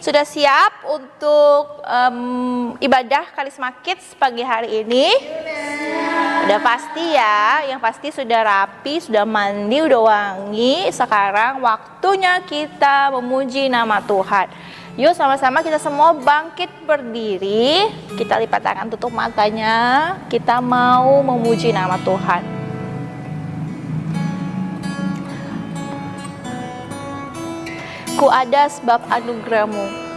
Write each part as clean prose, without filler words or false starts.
Sudah siap untuk ibadah Karisma Kids pagi hari ini? Udah pasti ya, yang pasti sudah rapi, sudah mandi, udah wangi. Sekarang waktunya kita memuji nama Tuhan. Yuk sama-sama kita semua bangkit berdiri. Kita lipat tangan, tutup matanya. Kita mau memuji nama Tuhan. Ku ada sebab anugerah-Mu.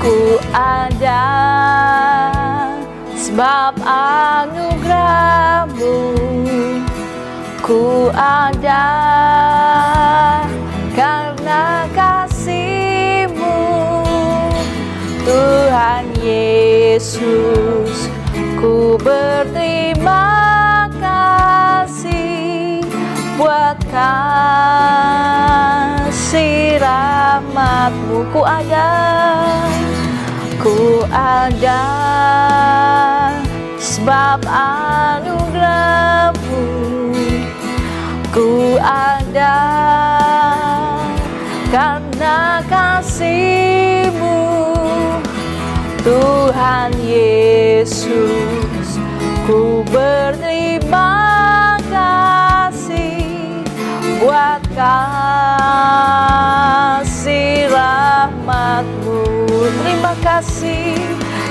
Ku ada sebab anugerah-Mu. Ku ada karena kasih-Mu, Tuhan Yesus. Ku berterima kasih buat kasih rahmat-Mu. Ku ada sebab anugerah-Mu. Ku ada karena kasih-Mu, Tuhan Yesus. Ku berterima kasih buat kasih rahmat-Mu. Terima kasih,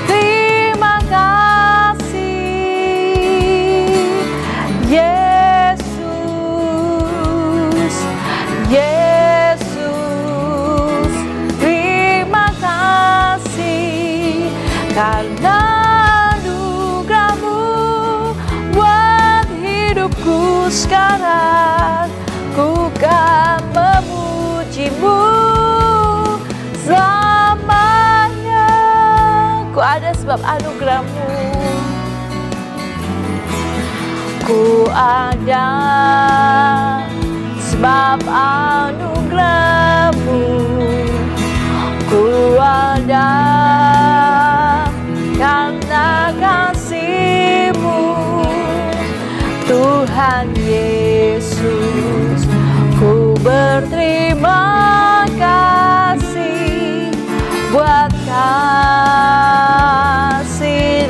terima kasih Yesus, Yesus. Terima kasih karena anugerah-Mu buat hidupku sekarang. Ku kan memuji-Mu selamanya. Ku ada sebab anugerah-Mu. Ku ada sebab anugerah-Mu. Ku ada karena kasih-Mu, Tuhan Yesus. Ku berterima kasih buat kasih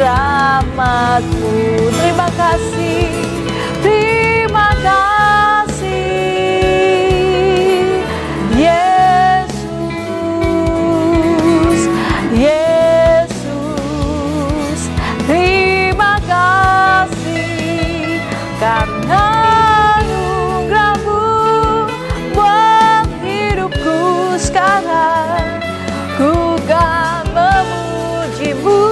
rahmat-Mu. Terima kasih, terima kasih Yesus, Yesus. Terima kasih karena anugerah-Mu buat hidupku sekarang. Ku kan memuji-Mu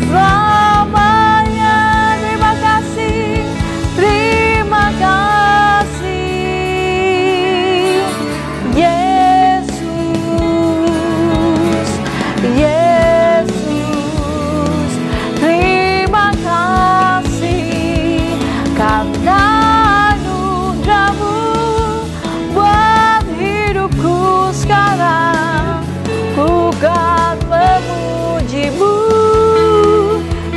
selamanya. Terima kasih, terima kasih Yesus, Yesus. Terima kasih karena anugerah-Mu buat hidupku sekarang. Ku kan memuji-Mu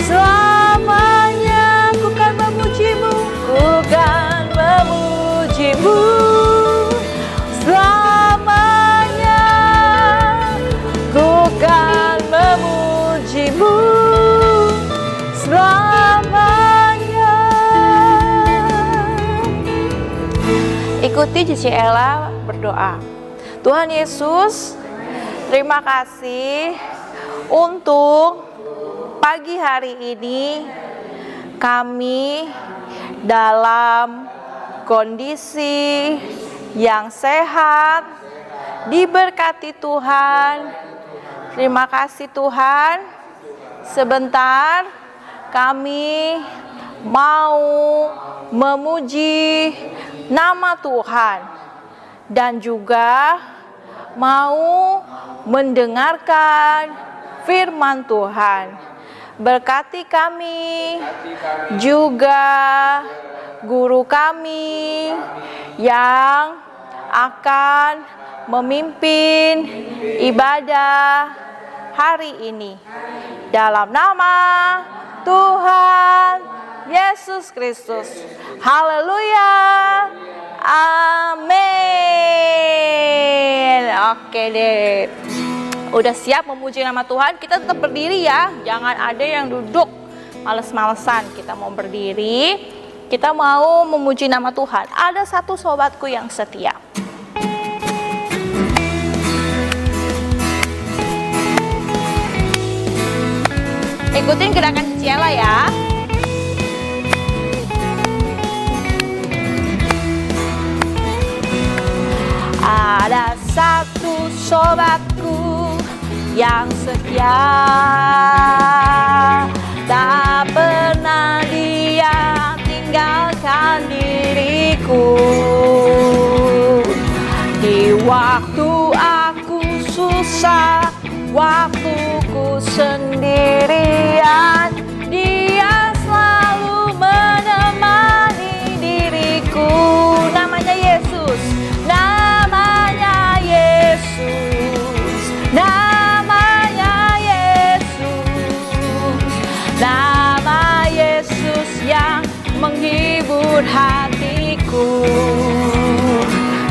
selamanya. Ku kan memuji-Mu, ku kan memuji-Mu selamanya. Ku kan memuji-Mu selamanya. Ikuti Cici Ella berdoa. Tuhan Yesus, terima kasih untuk pagi hari ini kami dalam kondisi yang sehat, diberkati Tuhan. Terima kasih Tuhan. Sebentar kami mau memuji nama Tuhan dan juga mau mendengarkan firman Tuhan. Berkati kami, juga guru kami yang akan memimpin ibadah hari ini. Dalam nama Tuhan Yesus Kristus. Haleluya. Amin. Oke deh. Udah siap memuji nama Tuhan? Kita tetap berdiri ya. Jangan ada yang duduk males-malesan. Kita mau berdiri. Kita mau memuji nama Tuhan. Ada satu sobatku yang setia. Ikutin gerakan Ciela ya. Ada satu sobatku yang setia, tak pernah dia tinggalkan diriku. Di waktu aku susah, waktuku sendirian, dia selalu menemani diriku. Namanya Yesus, namanya Yesus, namanya Yesus, nama Yesus yang menghibur hatiku.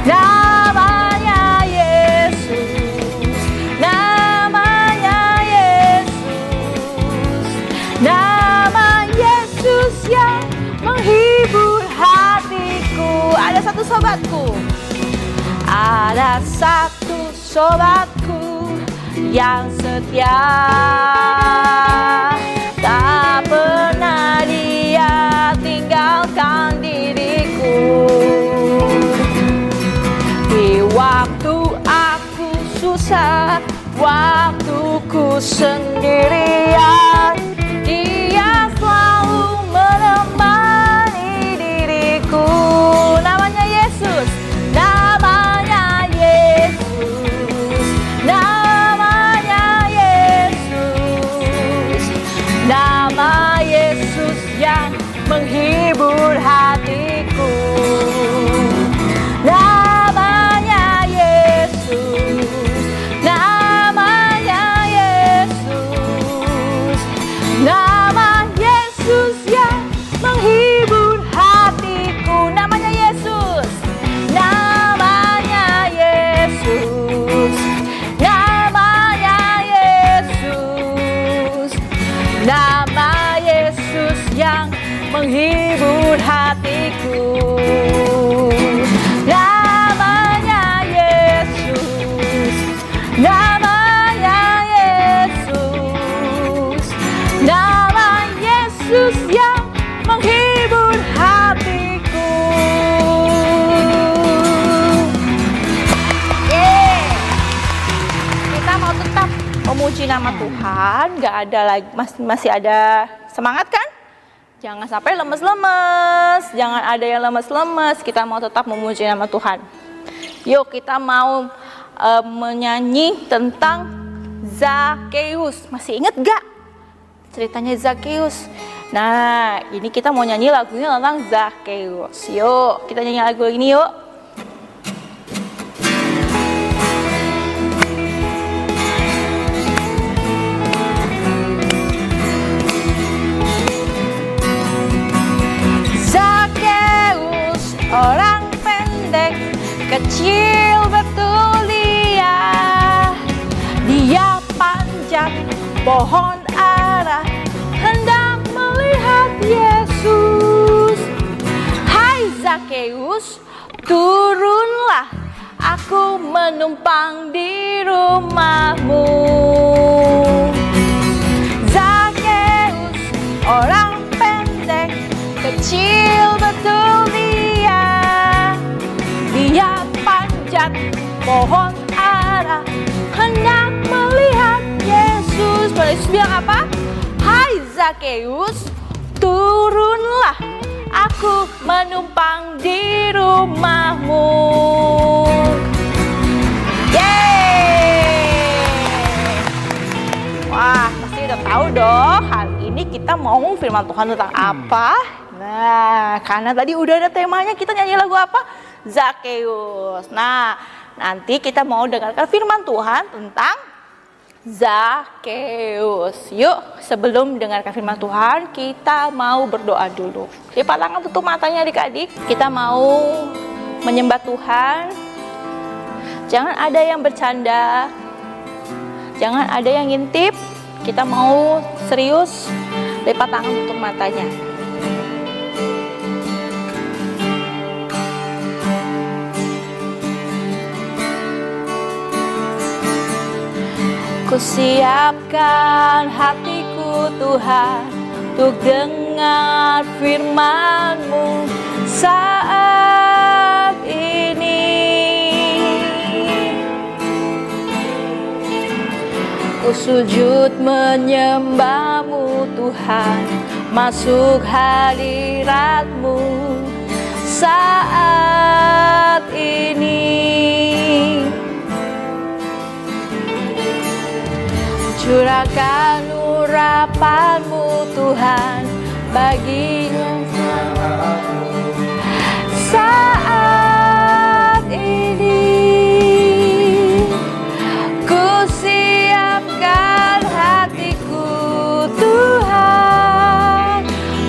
Namanya Yesus, namanya Yesus, nama Yesus yang menghibur hatiku. Ada satu sobatku, ada satu sobatku yang setia, tak pernah dia tinggalkan diriku. Di waktu aku susah, waktuku sendirian, dia selalu menemani diriku. Namanya Yesus, namanya Yesus, namanya Yesus, nama Yesus yang menghibur hatiku. Namanya Yesus, namanya Yesus, nama Yesus yang menghibur hatiku. Namanya Yesus, namanya Yesus, namanya Yesus, nama Yesus yang menghibur hatiku. Namanya Yesus, namanya Yesus, nama Yesus yang menghibur hatiku. Kita mau tetap memuji nama Tuhan, gak ada lagi, masih ada semangat kan? Jangan sampai lemes-lemes, jangan ada yang lemes-lemes. Kita mau tetap memuji nama Tuhan. Yuk kita mau menyanyi tentang Zakeus. Masih inget gak ceritanya Zakeus? Nah, ini kita mau nyanyi lagunya tentang Zakeus. Yuk, kita nyanyi lagu ini yuk. Zakeus, orang pendek, kecil betul dia. Dia panjat pohon ara, hendak melihat Yesus. Hai Zakeus, turunlah, aku menumpang di rumahmu. Zakeus, orang pendek, kecil betul dia. Dia panjat pohon ara, hendak melihat Yesus. Yesus bilang apa? Hai Zakeus, turunlah, aku menumpang di rumahmu. Yeay! Wah, pasti udah tahu dong, hari ini kita mau firman Tuhan tentang apa? Nah, karena tadi udah ada temanya, kita nyanyi lagu apa? Zakeus. Nah, nanti kita mau dengarkan firman Tuhan tentang Zakeus. Yuk, sebelum mendengarkan firman Tuhan, kita mau berdoa dulu. Lipat tangan, tutup matanya adik-adik. Kita mau menyembah Tuhan. Jangan ada yang bercanda. Jangan ada yang ngintip. Kita mau serius. Lipat tangan, tutup matanya. Kusiapkan hatiku Tuhan untuk dengar firman-Mu saat ini. Ku sujud menyembah-Mu Tuhan, masuk hadirat-Mu saat ini. Curahkan urapan-Mu Tuhan baginya saat ini. Ku siapkan hatiku Tuhan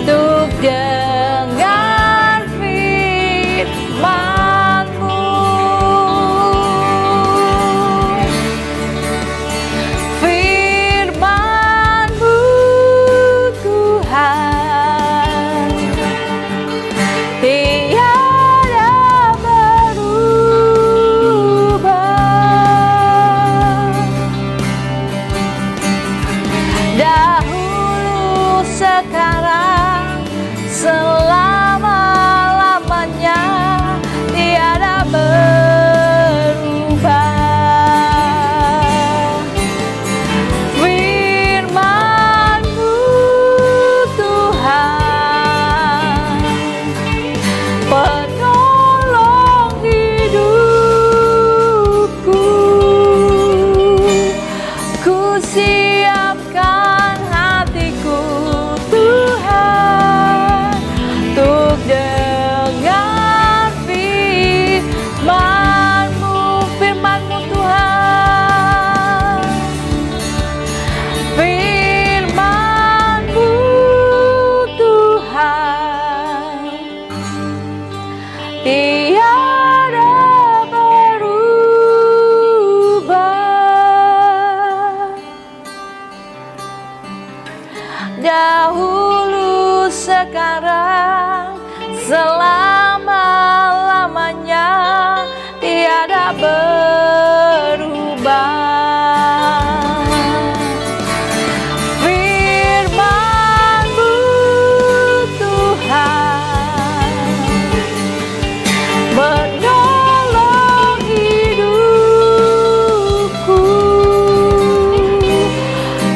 untuk dengar firman-Mu. Sekarang selama-lamanya tiada berubah. Firman-Mu Tuhan, penolong hidupku. Ku siapkan hatiku Tuhan untuk dengar firman-Mu, firman-Mu Tuhan, firman-Mu Tuhan, tiada berubah. Dahulu, sekarang, selama-lamanya tiada berubah. Firman-Mu Tuhan, menolong hidupku.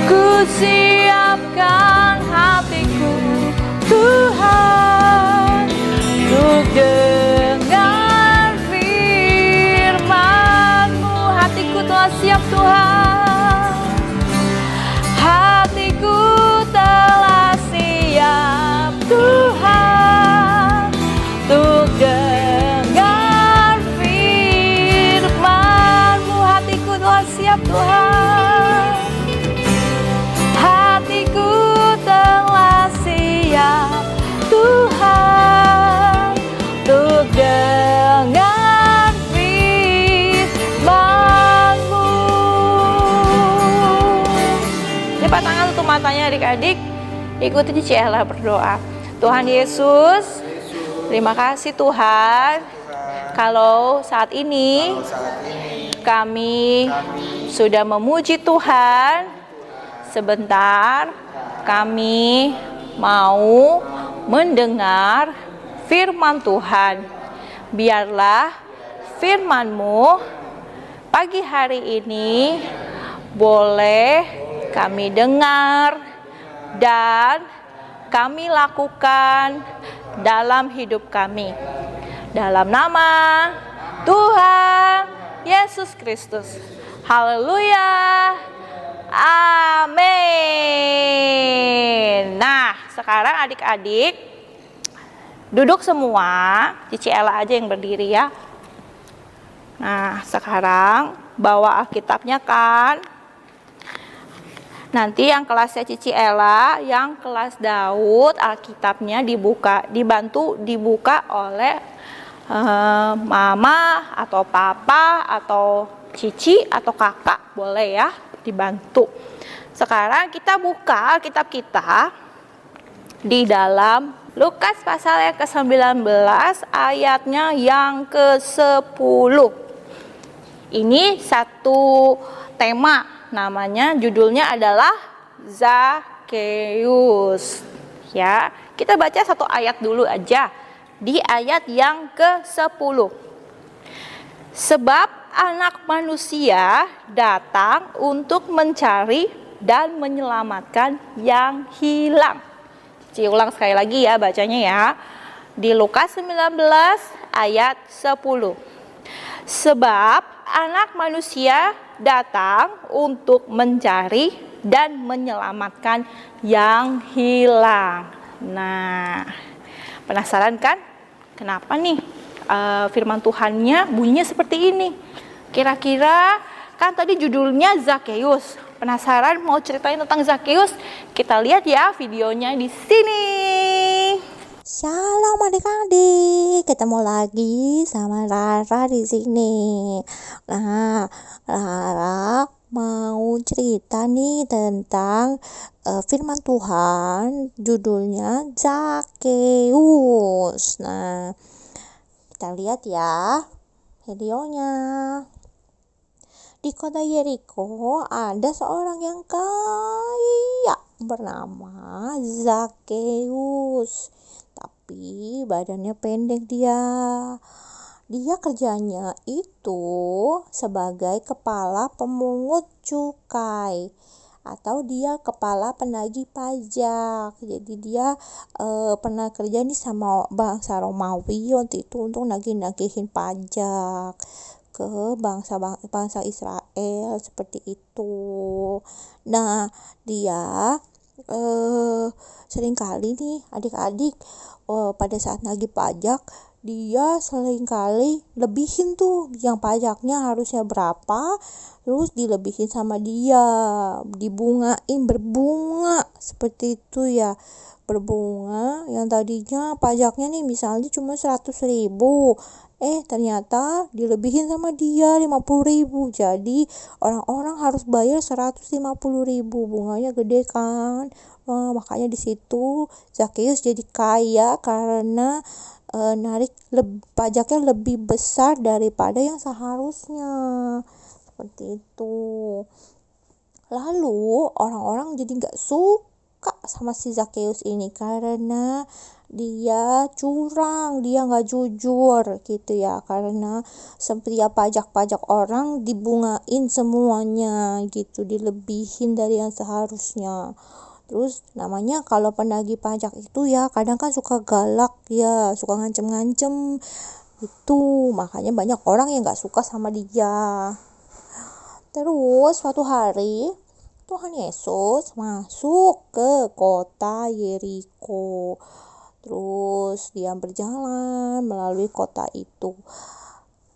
Ku siapkan hatiku Tuhan untuk dengar firman-Mu. Hatiku telah siap Tuhan, hatiku telah siap Tuhan untuk dengar firman-Mu. Hatiku telah siap Tuhan, hatiku telah siap Tuhan untuk dengar firman-Mu. Lipat tangan, tutup matanya adik-adik. Ikuti Ciela berdoa. Tuhan Yesus, terima kasih Tuhan, kalau saat ini kami sudah memuji Tuhan. Sebentar kami mau mendengar firman Tuhan. Biarlah firman-Mu pagi hari ini boleh kami dengar dan kami lakukan dalam hidup kami. Dalam nama Tuhan Yesus Kristus. Haleluya. Amin. Nah, sekarang adik-adik duduk semua. Cici Ella aja yang berdiri ya. Nah, sekarang bawa Alkitabnya kan. Nanti yang kelasnya Cici Ella, yang kelas Daud, Alkitabnya dibantu dibuka oleh mama atau papa atau Cici atau kakak, boleh ya dibantu. Sekarang kita buka Alkitab kita di dalam Lukas pasal yang ke-19 ayatnya yang ke-10. Ini satu tema, namanya judulnya adalah Zakheus. Ya, kita baca satu ayat dulu aja. Di ayat yang ke-10. Sebab Anak Manusia datang untuk mencari dan menyelamatkan yang hilang. Ci ulang sekali lagi ya bacanya ya. Di Lukas 19 ayat 10. Sebab Anak Manusia datang untuk mencari dan menyelamatkan yang hilang. Nah, penasaran kan? Kenapa nih firman Tuhannya bunyinya seperti ini? Kira-kira kan tadi judulnya Zakheus. Penasaran mau ceritain tentang Zakheus? Kita lihat ya videonya di sini. Shalom adik-adik, ketemu lagi sama Rara di sini. Nah, Rara mau cerita nih tentang firman Tuhan, judulnya Zakheus. Nah, kita lihat ya videonya. Di kota Yeriko ada seorang yang kaya bernama Zakheus. Tapi badannya pendek dia. Dia kerjanya itu sebagai kepala pemungut cukai atau dia kepala penagih pajak. Jadi dia pernah kerja nih sama bangsa Romawi waktu itu untuk nagih-nagihin pajak ke bangsa Israel seperti itu. Nah, dia seringkali nih adik-adik pada saat nagih pajak dia seringkali lebihin tuh yang pajaknya harusnya berapa, terus dilebihin sama dia, dibungain berbunga seperti itu ya. Berbunga yang tadinya pajaknya nih misalnya cuma 100.000, ternyata dilebihin sama dia 50.000. Jadi orang-orang harus bayar 150.000. Bunganya gede kan. Nah, makanya di situ Zakheus jadi kaya karena narik pajaknya lebih besar daripada yang seharusnya. Seperti itu. Lalu orang-orang jadi nggak suka sama si Zakheus ini karena dia curang, dia nggak jujur gitu ya, karena setiap pajak-pajak orang dibungain semuanya gitu, dilebihin dari yang seharusnya. Terus namanya kalau penagih pajak itu ya kadang kan suka galak ya, suka ngancem-ngancem itu, makanya banyak orang yang nggak suka sama dia. Terus suatu hari Tuhan Yesus masuk ke kota Yeriko. Terus dia berjalan melalui kota itu.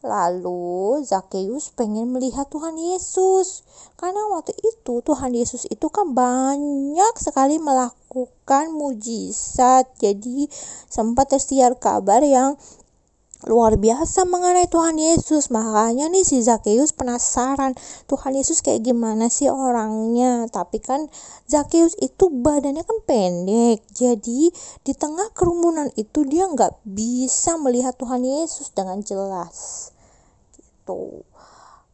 Lalu Zakheus pengen melihat Tuhan Yesus. Karena waktu itu Tuhan Yesus itu kan banyak sekali melakukan mujizat. Jadi sempat tersiar kabar yang luar biasa mengenai Tuhan Yesus. Makanya nih si Zakheus penasaran Tuhan Yesus kayak gimana sih orangnya. Tapi kan Zakheus itu badannya kan pendek, jadi di tengah kerumunan itu dia nggak bisa melihat Tuhan Yesus dengan jelas gitu.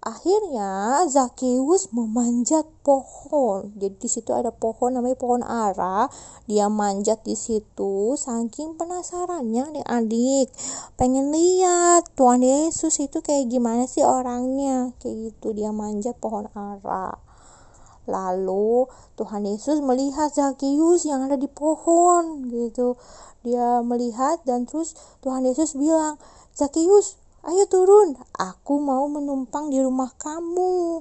Akhirnya Zakheus memanjat pohon. Jadi di situ ada pohon namanya pohon ara. Dia manjat di situ saking penasarannya nih adik. Pengen lihat Tuhan Yesus itu kayak gimana sih orangnya. Kayak gitu dia manjat pohon ara. Lalu Tuhan Yesus melihat Zakheus yang ada di pohon gitu. Dia melihat dan terus Tuhan Yesus bilang, "Zakheus, ayo turun, aku mau menumpang di rumah kamu."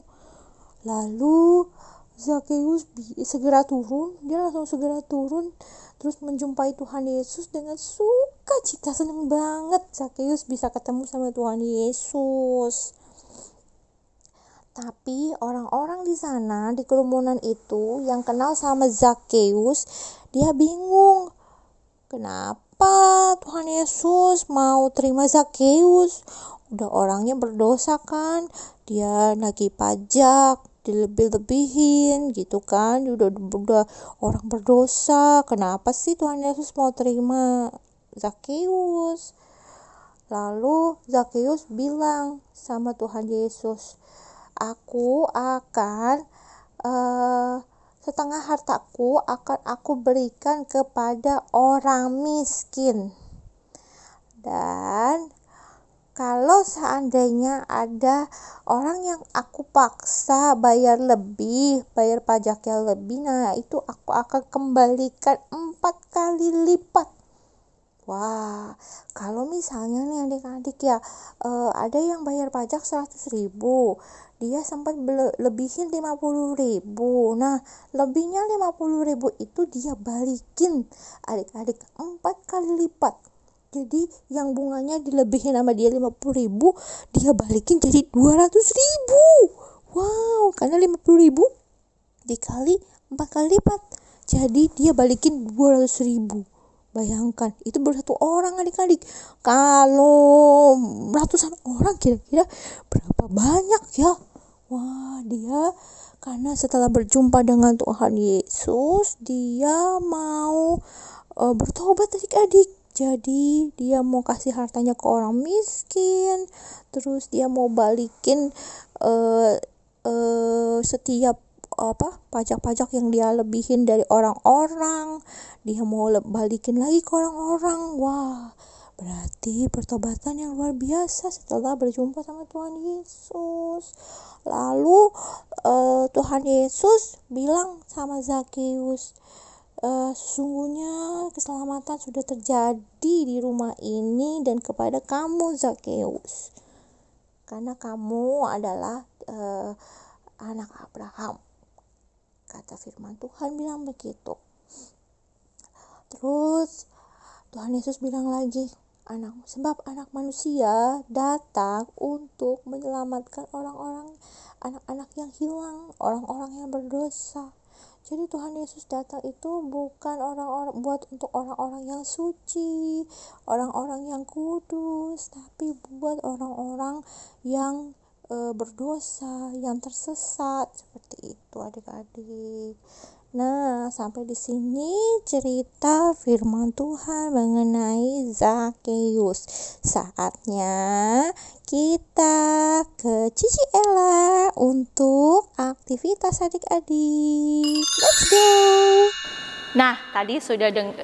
Lalu Zakheus segera turun, dia langsung segera turun, terus menjumpai Tuhan Yesus dengan sukacita, senang banget Zakheus bisa ketemu sama Tuhan Yesus. Tapi orang-orang di sana, di kerumunan itu yang kenal sama Zakheus, dia bingung. Kenapa Tuhan Yesus mau terima Zakheus? Udah orangnya berdosa kan, dia nagih pajak, dilebih-lebihin gitu kan, udah orang berdosa. Kenapa sih Tuhan Yesus mau terima Zakheus? Lalu Zakheus bilang sama Tuhan Yesus, aku akan setengah hartaku akan aku berikan kepada orang miskin. Dan kalau seandainya ada orang yang aku paksa bayar pajaknya lebih, nah itu aku akan kembalikan 4 kali lipat. Wah, kalau misalnya nih adik-adik ya, ada yang bayar pajak 100.000, dia sempat lebihin 50.000. Nah, lebihnya 50.000 itu dia balikin adik-adik 4 kali lipat. Jadi yang bunganya dilebihin sama dia 50.000, dia balikin jadi 200.000. Wow, karena 50.000 dikali 4 kali lipat, jadi dia balikin 200.000. Bayangkan, itu baru 1 orang adik-adik. Kalau ratusan orang kira-kira berapa banyak ya? Wah, dia karena setelah berjumpa dengan Tuhan Yesus, dia mau bertobat adik-adik. Jadi dia mau kasih hartanya ke orang miskin, terus dia mau balikin setiap pajak-pajak yang dia lebihin dari orang-orang, dia mau balikin lagi ke orang-orang. Wah, berarti pertobatan yang luar biasa setelah berjumpa sama Tuhan Yesus. Lalu Tuhan Yesus bilang sama Zakheus, sesungguhnya keselamatan sudah terjadi di rumah ini dan kepada kamu Zakheus, karena kamu adalah anak Abraham. Kata firman Tuhan bilang begitu. Terus Tuhan Yesus bilang lagi, sebab anak manusia datang untuk menyelamatkan orang-orang, anak-anak yang hilang, orang-orang yang berdosa. Jadi Tuhan Yesus datang itu bukan untuk orang-orang yang suci, orang-orang yang kudus, tapi buat orang-orang yang berdosa, yang tersesat, seperti itu adik-adik. Nah, sampai di sini cerita firman Tuhan mengenai Zakheus. Saatnya kita ke Cici Ella untuk aktivitas adik-adik. Let's go. Nah, tadi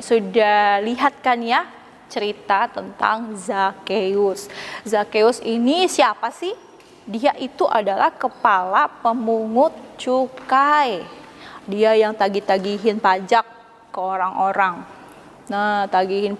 sudah lihat kan ya cerita tentang Zakheus. Zakheus ini siapa sih? Dia itu adalah kepala pemungut cukai. Dia yang tagih-tagihin pajak ke orang-orang. Nah, ditagihin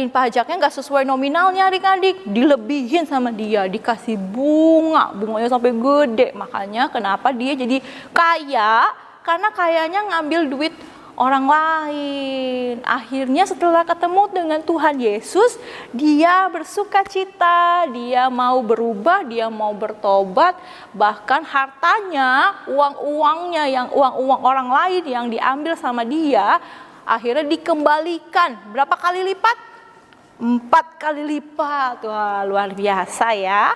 pajaknya nggak sesuai nominalnya adik-adik, dilebihin sama dia, dikasih bunganya sampai gede. Makanya kenapa dia jadi kaya? Karena kayanya ngambil duit orang lain. Akhirnya setelah ketemu dengan Tuhan Yesus, dia bersuka cita, dia mau berubah, dia mau bertobat. Bahkan hartanya, uang-uang orang lain yang diambil sama dia, akhirnya dikembalikan. Berapa kali lipat? 4 kali lipat. Wah, luar biasa ya.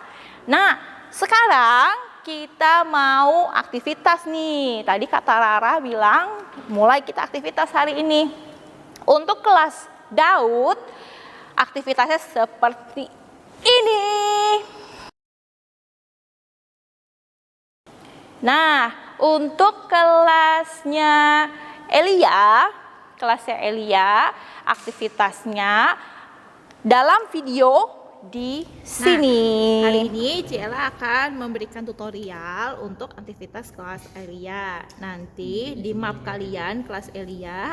Nah, sekarang kita mau aktivitas nih. Tadi kata Rara bilang mulai kita aktivitas hari ini. Untuk kelas Daud, aktivitasnya seperti ini. Nah, untuk kelasnya Elia, aktivitasnya dalam video di sini. Hari ini Ciela akan memberikan tutorial untuk aktivitas kelas Elia. Nanti di map kalian kelas Elia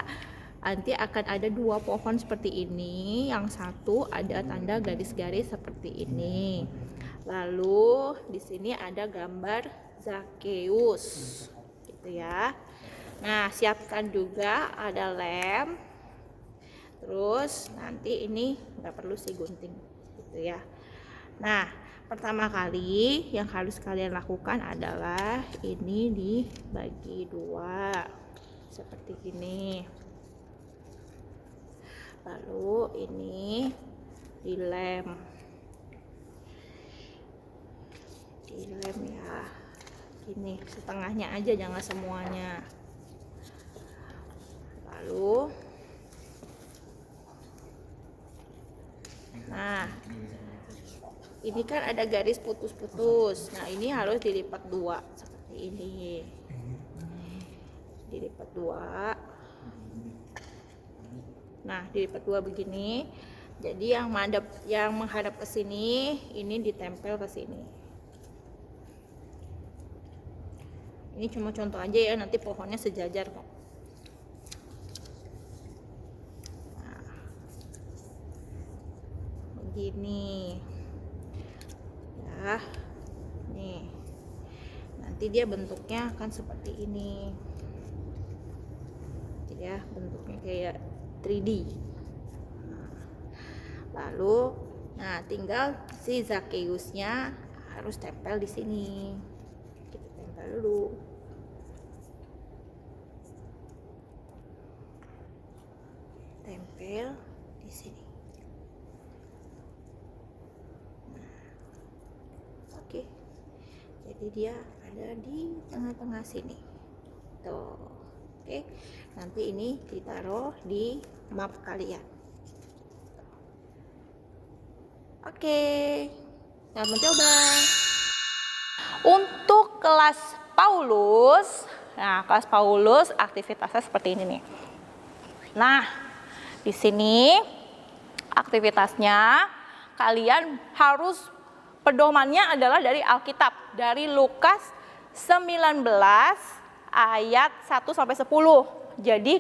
nanti akan ada 2 pohon seperti ini. Yang satu ada tanda garis-garis seperti ini. Lalu di sini ada gambar Zakheus, gitu ya. Nah, siapkan juga ada lem. Terus nanti ini nggak perlu sih gunting, gitu ya. Nah, pertama kali yang harus kalian lakukan adalah ini dibagi dua seperti ini. Lalu ini dilem ya, gini setengahnya aja, jangan semuanya. Lalu nah ini kan ada garis putus-putus, nah ini harus dilipat dua seperti ini, dilipat dua. Nah dilipat dua begini, jadi yang menghadap ke sini ini ditempel ke sini. Ini cuma contoh aja ya, nanti pohonnya sejajar kok. Nah, begini ya, nih nanti dia bentuknya akan seperti ini ya, bentuknya kayak 3D. Lalu nah tinggal si Zakeusnya harus tempel di sini. Kita tempel dulu. Tempel di sini. Oke. Jadi dia ada di tengah-tengah sini. Tuh. Oke. Nanti ini ditaruh di map kalian. Oke. Selamat mencoba. Untuk kelas Paulus, nah kelas Paulus aktivitasnya seperti ini nih. Nah, di sini aktivitasnya kalian harus pedomannya adalah dari Alkitab, dari Lukas 19 ayat 1 sampai 10. Jadi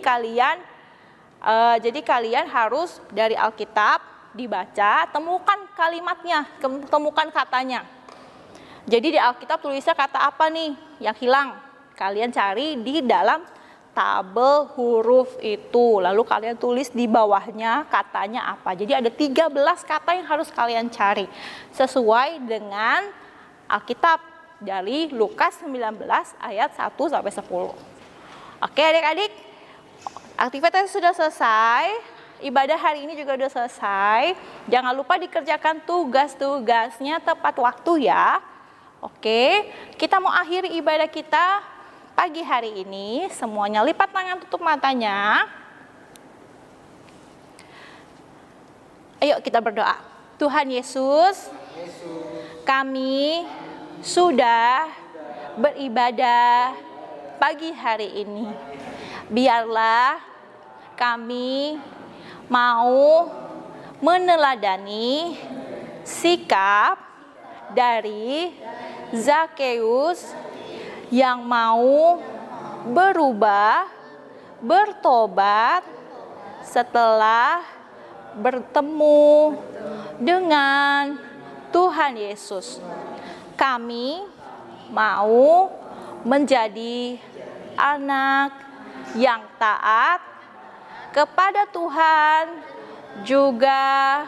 kalian harus dari Alkitab dibaca, temukan kalimatnya, temukan katanya. Jadi di Alkitab tulisnya kata apa nih yang hilang? Kalian cari di dalam tabel huruf itu. Lalu kalian tulis di bawahnya katanya apa. Jadi ada 13 kata yang harus kalian cari sesuai dengan Alkitab dari Lukas 19 ayat 1 sampai 10. Oke adik-adik, aktivitas sudah selesai. Ibadah hari ini juga sudah selesai. Jangan lupa dikerjakan tugas-tugasnya tepat waktu ya. Oke, kita mau akhiri ibadah kita pagi hari ini. Semuanya lipat tangan, tutup matanya. Ayo kita berdoa. Tuhan Yesus, kami sudah beribadah pagi hari ini. Biarlah kami mau meneladani sikap dari Zakeus yang mau berubah, bertobat setelah bertemu dengan Tuhan Yesus. Kami mau menjadi anak yang taat kepada Tuhan, juga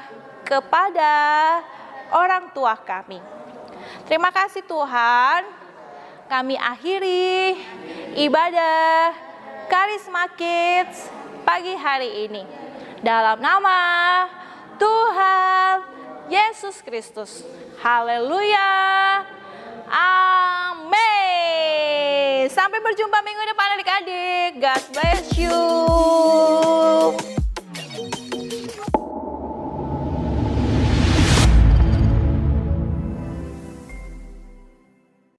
kepada orang tua kami. Terima kasih Tuhan, kami akhiri ibadah Karisma Kids pagi hari ini. Dalam nama Tuhan Yesus Kristus. Haleluya. Amin. Sampai berjumpa minggu depan adik-adik. God bless you.